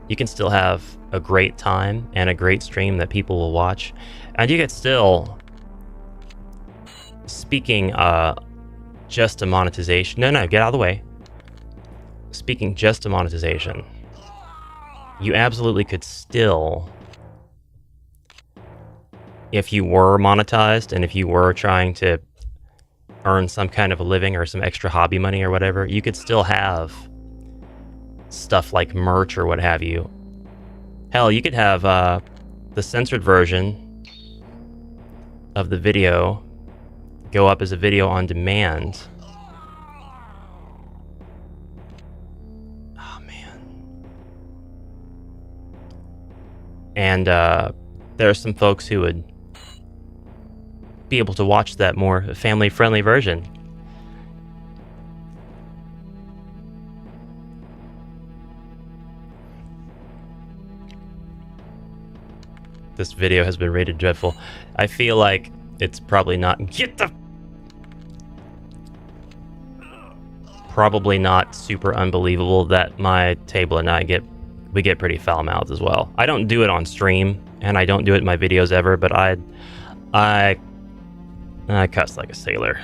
You can still have a great time and a great stream that people will watch, and you could still, speaking just to monetization. No, get out of the way. Speaking just to monetization, you absolutely could still, if you were monetized and if you were trying to earn some kind of a living or some extra hobby money or whatever, you could still have stuff like merch or what have you. Hell, you could have the censored version of the video go up as a video on demand. Oh man. And there are some folks who would be able to watch that more family-friendly version. This video has been rated dreadful. I feel like it's probably not... Probably not super unbelievable that my table and I we get pretty foul-mouthed as well. I don't do it on stream, and I don't do it in my videos ever, but I cuss like a sailor.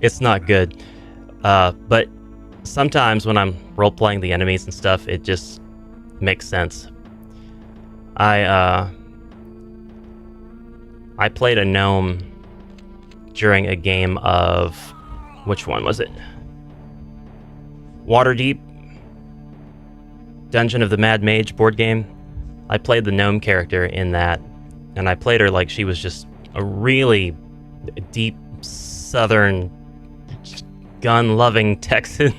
It's not good. But sometimes when I'm role-playing the enemies and stuff, it just makes sense. I played a gnome during a game of... Which one was it? Waterdeep. Dungeon of the Mad Mage board game. I played the gnome character in that, and I played her like she was just a really deep southern gun-loving Texan,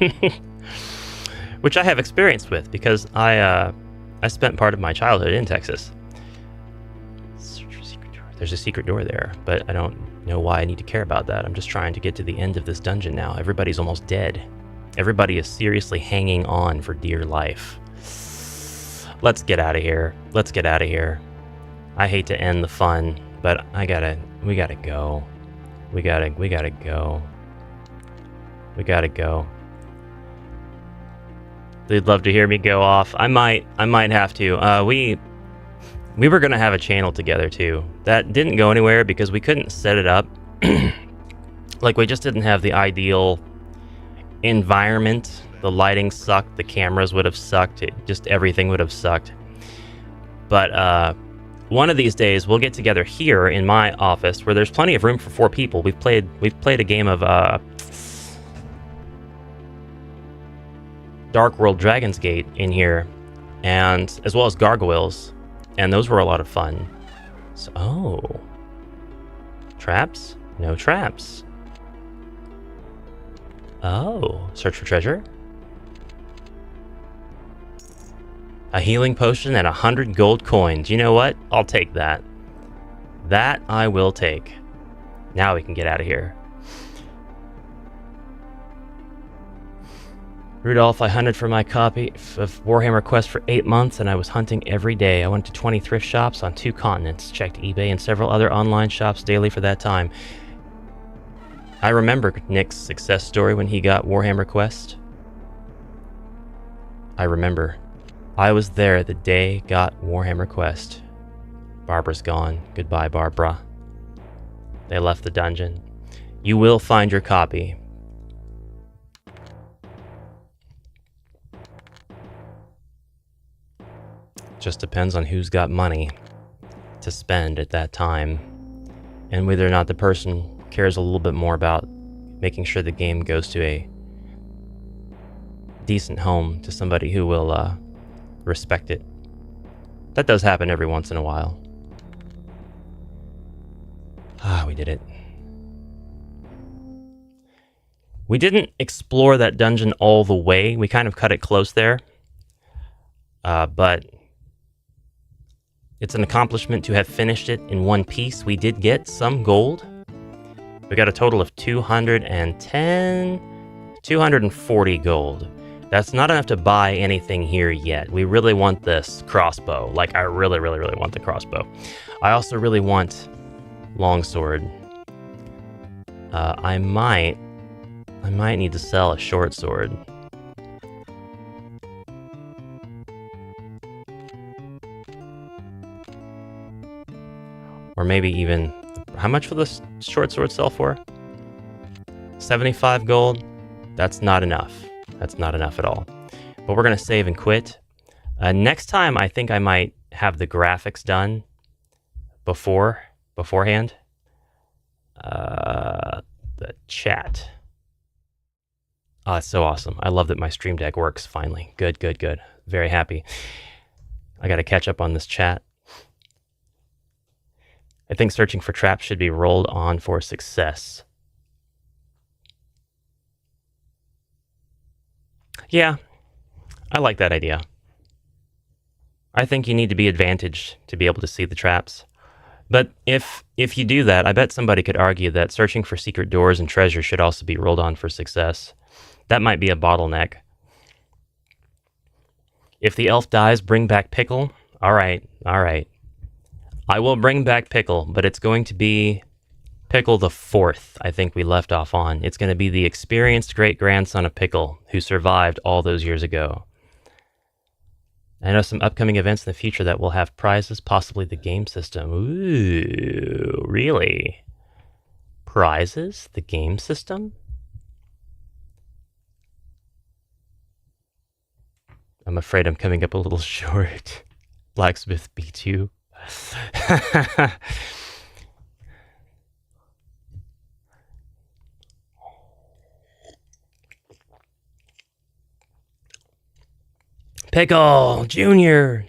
which I have experience with because I spent part of my childhood in Texas. There's a secret door there, but I don't know why I need to care about that. I'm just trying to get to the end of this dungeon now. Everybody's almost dead. Everybody is seriously hanging on for dear life. Let's get out of here. Let's get out of here. I hate to end the fun, but we gotta go. We gotta go. We gotta go. They'd love to hear me go off. I might have to. We were gonna have a channel together too. That didn't go anywhere because we couldn't set it up. Like, we just didn't have the ideal environment. The lighting sucked, the cameras would have sucked, everything would have sucked. But one of these days we'll get together here in my office where there's plenty of room for 4 people. We've played a game of Dark World Dragon's Gate in here, and as well as Gargoyles, and those were a lot of fun. So, oh. Traps? No traps. Oh, search for treasure? A healing potion and 100 gold coins. You know what? I'll take that. That I will take. Now we can get out of here. Rudolph, I hunted for my copy of Warhammer Quest for 8 months, and I was hunting every day. I went to 20 thrift shops on 2 continents, checked eBay and several other online shops daily for that time. I remember Nick's success story when he got Warhammer Quest. I remember. I was there the day got Warhammer Quest. Barbara's gone. Goodbye, Barbara. They left the dungeon. You will find your copy. Just depends on who's got money to spend at that time, and whether or not the person cares a little bit more about making sure the game goes to a decent home to somebody who will respect it. That does happen every once in a while. Ah, we did it. We didn't explore that dungeon all the way. We kind of cut it close there. But it's an accomplishment to have finished it in one piece. We did get some gold. We got a total of 240 gold. That's not enough to buy anything here yet. We really want this crossbow. Like, I really, really, really want the crossbow. I also really want longsword. I might need to sell a short sword. Or maybe even, how much will this short sword sell for? 75 gold? That's not enough. That's not enough at all. But we're going to save and quit. Next time, I think I might have the graphics done beforehand. The chat. Oh, it's so awesome. I love that my Stream Deck works finally. Good, good, good. Very happy. I got to catch up on this chat. I think searching for traps should be rolled on for success. Yeah, I like that idea. I think you need to be advantaged to be able to see the traps. But if you do that, I bet somebody could argue that searching for secret doors and treasure should also be rolled on for success. That might be a bottleneck. If the elf dies, bring back Pickle. All right, all right. I will bring back Pickle, but it's going to be Pickle the Fourth, I think we left off on. It's going to be the experienced great-grandson of Pickle, who survived all those years ago. I know some upcoming events in the future that will have prizes, possibly the game system. Ooh, really? Prizes? The game system? I'm afraid I'm coming up a little short. Blacksmith B2. Pickle! Junior!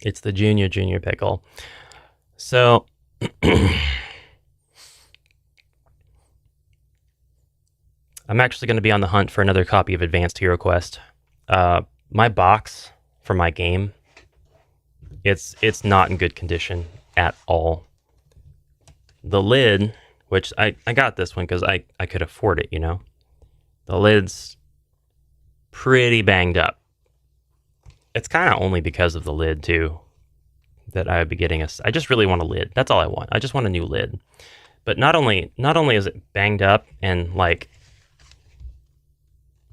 It's the junior pickle. So, I'm actually going to be on the hunt for another copy of Advanced HeroQuest. My box for my game, it's not in good condition at all. The lid, which I got this one because I could afford it, you know. The lid's pretty banged up. It's kind of only because of the lid, too, that I would be getting I just really want a lid. That's all I want. I just want a new lid. But not only is it banged up and, like,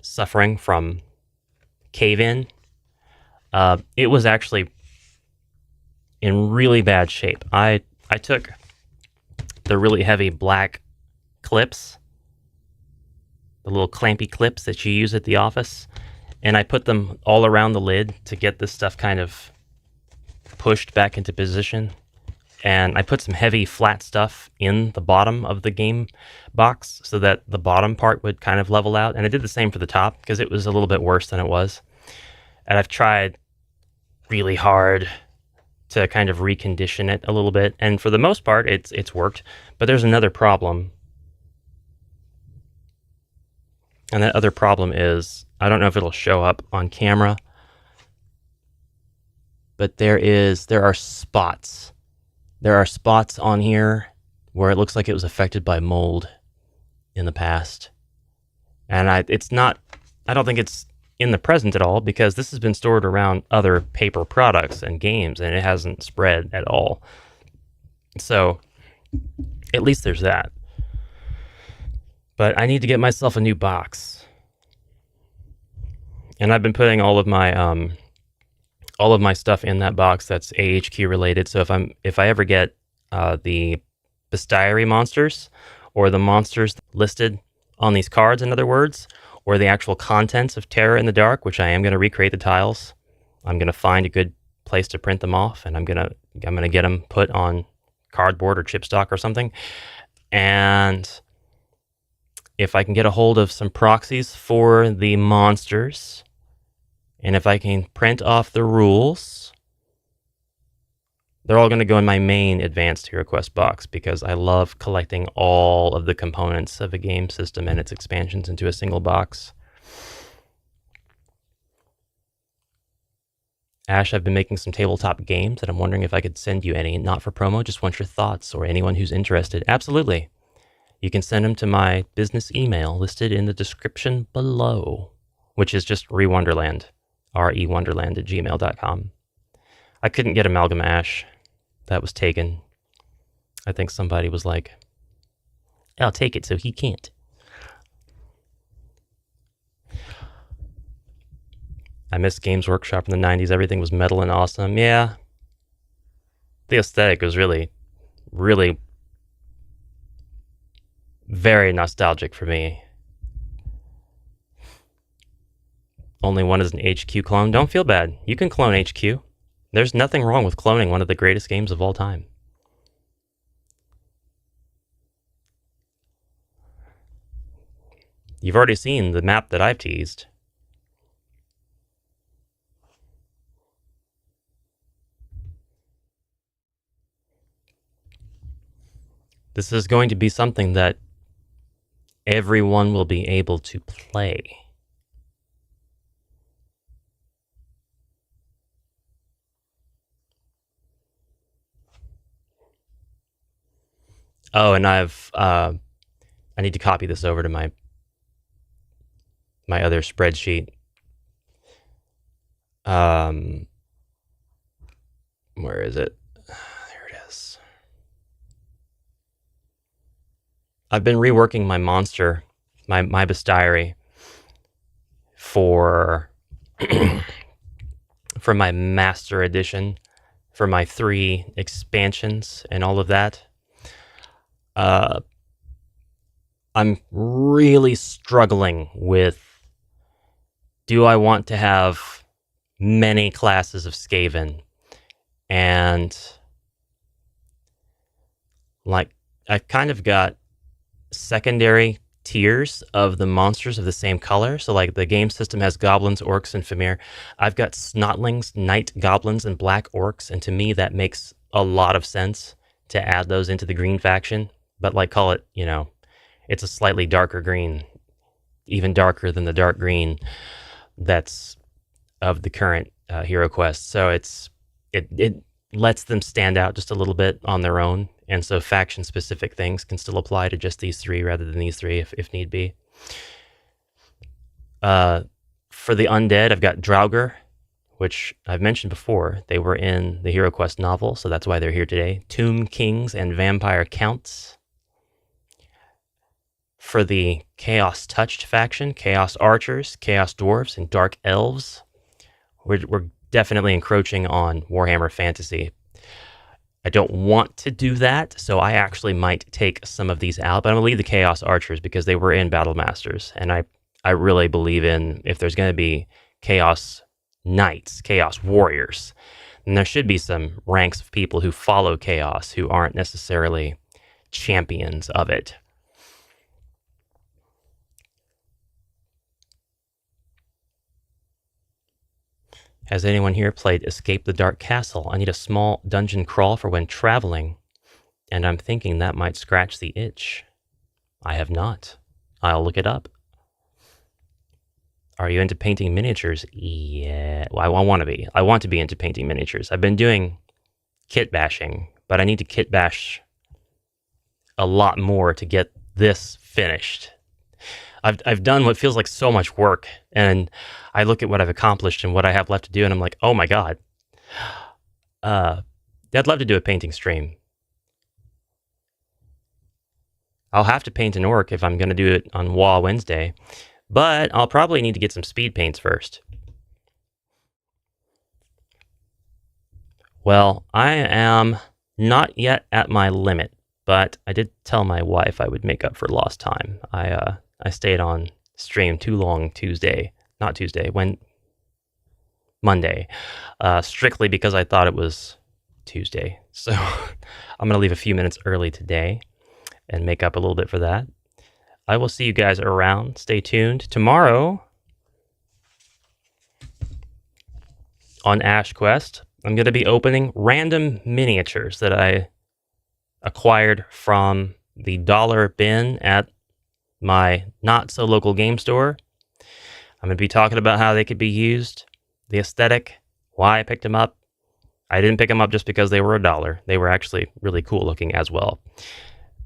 suffering from cave-in, it was actually in really bad shape. I took the really heavy black clips, the little clampy clips that you use at the office, and I put them all around the lid to get this stuff kind of pushed back into position. And I put some heavy flat stuff in the bottom of the game box so that the bottom part would kind of level out. And I did the same for the top because it was a little bit worse than it was. And I've tried really hard to kind of recondition it a little bit. And for the most part, it's worked. But there's another problem. And that other problem is, I don't know if it'll show up on camera, but there are spots. There are spots on here where it looks like it was affected by mold in the past. And I don't think it's in the present at all because this has been stored around other paper products and games and it hasn't spread at all. So at least there's that. But I need to get myself a new box. And I've been putting all of my stuff in that box that's AHQ related. So if I ever get the bestiary monsters or the monsters listed on these cards, in other words, or the actual contents of Terror in the Dark, which I am going to recreate the tiles, I'm going to find a good place to print them off, and I'm going to get them put on cardboard or chipstock or something. And if I can get a hold of some proxies for the monsters, and if I can print off the rules, they're all going to go in my main Advanced HeroQuest box because I love collecting all of the components of a game system and its expansions into a single box. Ash, I've been making some tabletop games, and I'm wondering if I could send you any, not for promo, just want your thoughts, or anyone who's interested. Absolutely. You can send them to my business email listed in the description below, which is just rewonderland, rewonderland@gmail.com. I couldn't get Amalgam Ash. That was taken. I think somebody was like, I'll take it so he can't. I miss Games Workshop in the 90s. Everything was metal and awesome. Yeah. The aesthetic was really, really very nostalgic for me. Only one is an HQ clone. Don't feel bad. You can clone HQ. There's nothing wrong with cloning one of the greatest games of all time. You've already seen the map that I've teased. This is going to be something that everyone will be able to play. Oh, and I need to copy this over to my other spreadsheet. Where is it? There it is. I've been reworking my monster, my bestiary, for for my master edition, for my 3 expansions and all of that. I'm really struggling with, do I want to have many classes of Skaven? And like, I've kind of got secondary tiers of the monsters of the same color. So like the game system has goblins, orcs, and Fimir. I've got snotlings, night goblins, and black orcs. And to me, that makes a lot of sense to add those into the green faction. But like call it, you know, it's a slightly darker green, even darker than the dark green that's of the current HeroQuest. So it lets them stand out just a little bit on their own. And so faction-specific things can still apply to just these three rather than these three if need be. For the undead, I've got Draugr, which I've mentioned before. They were in the HeroQuest novel, so that's why they're here today. Tomb Kings and Vampire Counts. For the Chaos Touched faction, Chaos Archers, Chaos Dwarves, and Dark Elves. We're definitely encroaching on Warhammer Fantasy. I don't want to do that, so I actually might take some of these out, but I'm going to leave the Chaos Archers because they were in Battle Masters, and I really believe in, if there's going to be Chaos Knights, Chaos Warriors, then there should be some ranks of people who follow Chaos who aren't necessarily champions of it. Has anyone here played Escape the Dark Castle? I need a small dungeon crawl for when traveling, and I'm thinking that might scratch the itch. I have not. I'll look it up. Are you into painting miniatures? Yeah, well, I want to be. I want to be into painting miniatures. I've been doing kit bashing, but I need to kit bash a lot more to get this finished. I've done what feels like so much work, and I look at what I've accomplished and what I have left to do, and I'm like, oh my god. I'd love to do a painting stream. I'll have to paint an orc if I'm going to do it on WoW Wednesday, but I'll probably need to get some speed paints first. Well, I am not yet at my limit, but I did tell my wife I would make up for lost time. I stayed on stream too long Monday, strictly because I thought it was Tuesday. So I'm going to leave a few minutes early today and make up a little bit for that. I will see you guys around. Stay tuned. Tomorrow on HeroQuest, I'm going to be opening random miniatures that I acquired from the dollar bin at my not-so-local game store. I'm going to be talking about how they could be used, the aesthetic, why I picked them up. I didn't pick them up just because they were $1. They were actually really cool looking as well.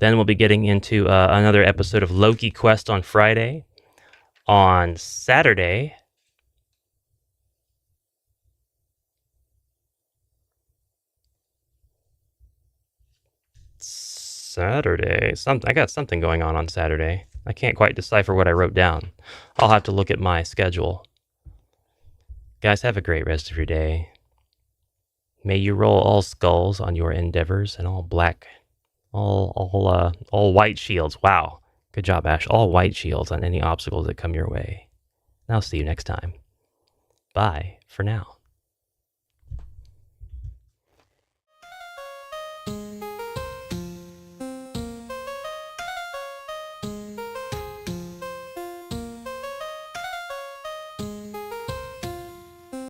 Then we'll be getting into another episode of Loki Quest on Friday. On Saturday, I got something going on Saturday. I can't quite decipher what I wrote down. I'll have to look at my schedule. Guys, have a great rest of your day. May you roll all skulls on your endeavors and all white shields. Wow. Good job, Ash. All white shields on any obstacles that come your way. And I'll see you next time. Bye for now.